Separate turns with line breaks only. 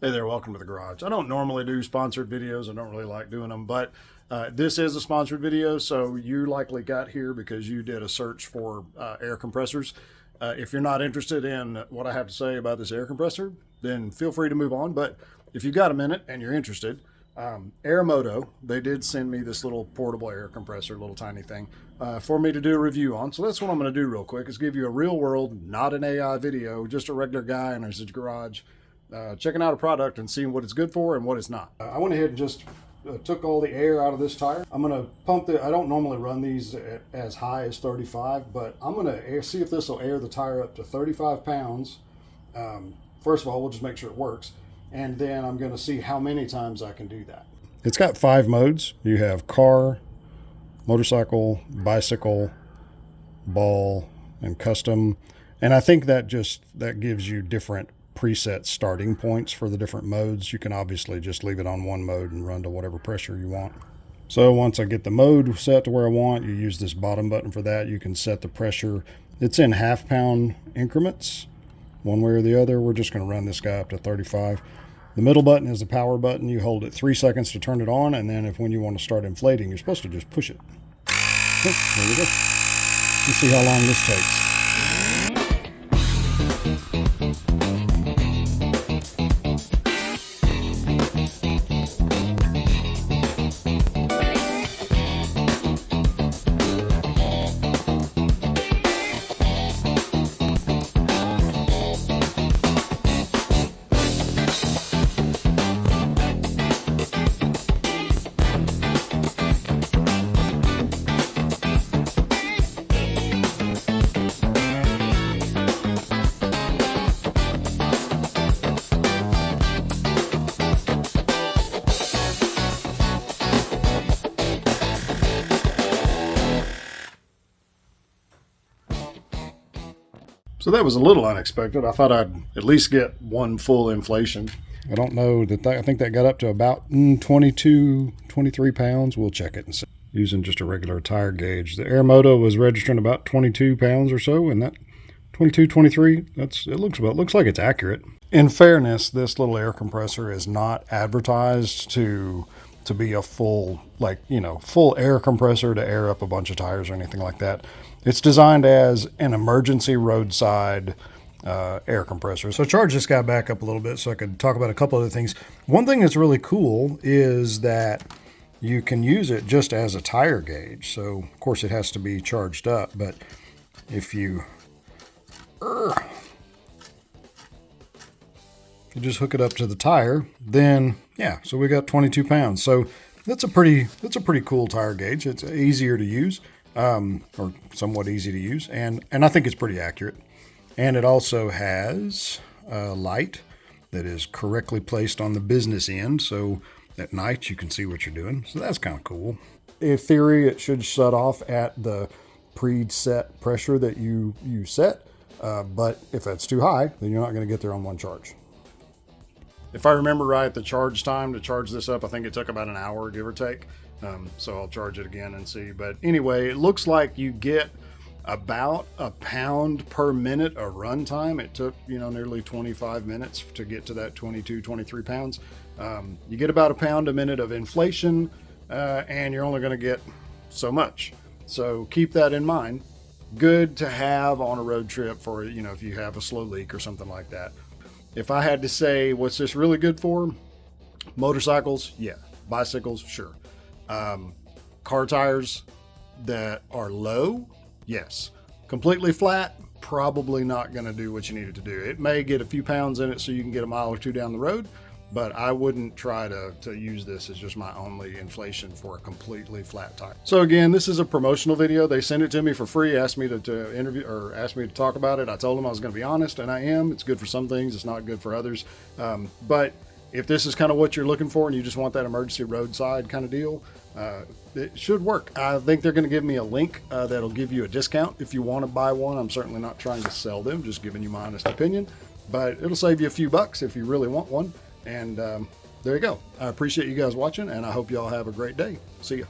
Hey there, welcome to the garage. I don't normally do sponsored videos. I don't really like doing them, but this is a sponsored video, so you likely got here because you did a search for air compressors. If you're not interested in what I have to say about this air compressor, then feel free to move on. But if you've got a minute and you're interested, Airmoto, they did send me this little portable air compressor, little tiny thing, for me to do a review on. So that's what I'm going to do real quick, is give you a real world, not an AI video, just a regular guy in his garage checking out a product and seeing what it's good for and what it's not. I went ahead and just took all the air out of this tire. I'm going to pump I don't normally run these as high as 35, but I'm going to see if this will air the tire up to 35 pounds. First of all, we'll just make sure it works. And then I'm going to see how many times I can do that. It's got 5 modes. You have car, motorcycle, bicycle, ball, and custom. And I think that gives you different preset starting points for the different modes. You can obviously just leave it on one mode and run to whatever pressure you want. So once I get the mode set to where I want, you use this bottom button for that. You can set the pressure. It's in half-pound increments, one way or the other. We're just going to run this guy up to 35. The middle button is the power button. You hold it 3 seconds to turn it on, and then when you want to start inflating, you're supposed to just push it. Oh, there we go. Let's see how long this takes. So that was a little unexpected. I thought I'd at least get one full inflation. I don't know I think that got up to about 22, 23 pounds. We'll check it and see. Using just a regular tire gauge. The Airmoto was registering about 22 pounds or so, and that 22, 23, it looks like it's accurate. In fairness, this little air compressor is not advertised to be a full air compressor to air up a bunch of tires or anything like that. It's designed as an emergency roadside air compressor. So I charged this guy back up a little bit so I could talk about a couple other things. One thing that's really cool is that you can use it just as a tire gauge. So of course it has to be charged up, but if you just hook it up to the tire, then yeah, so we got 22 pounds. So that's a pretty cool tire gauge. It's easier to use. Or somewhat easy to use, and I think it's pretty accurate. And it also has a light that is correctly placed on the business end, so at night you can see what you're doing. So that's kind of cool. In theory, it should shut off at the preset pressure that you set, but if that's too high, then you're not going to get there on one charge. If I remember right, the charge time to charge this up, I think it took about an hour, give or take. So I'll charge it again and see. But anyway, it looks like you get about a pound per minute of run time. It took, nearly 25 minutes to get to that 22, 23 pounds. You get about a pound a minute of inflation, and you're only going to get so much. So keep that in mind. Good to have on a road trip for, if you have a slow leak or something like that. If I had to say, what's this really good for? Motorcycles, yeah. Bicycles, sure. Car tires that are low, yes. Completely flat, probably not going to do what you need it to do. It may get a few pounds in it so you can get a mile or two down the road, but I wouldn't try to use this as just my only inflation for a completely flat tire. So again, this is a promotional video. They sent it to me for free, asked me to interview, or asked me to talk about it. I told them I was going to be honest, and I am. It's good for some things, it's not good for others. But if this is kind of what you're looking for and you just want that emergency roadside kind of deal, it should work. I think they're going to give me a link that'll give you a discount if you want to buy one. I'm certainly not trying to sell them, just giving you my honest opinion, but it'll save you a few bucks if you really want one. And there you go. I appreciate you guys watching, and I hope you all have a great day. See ya.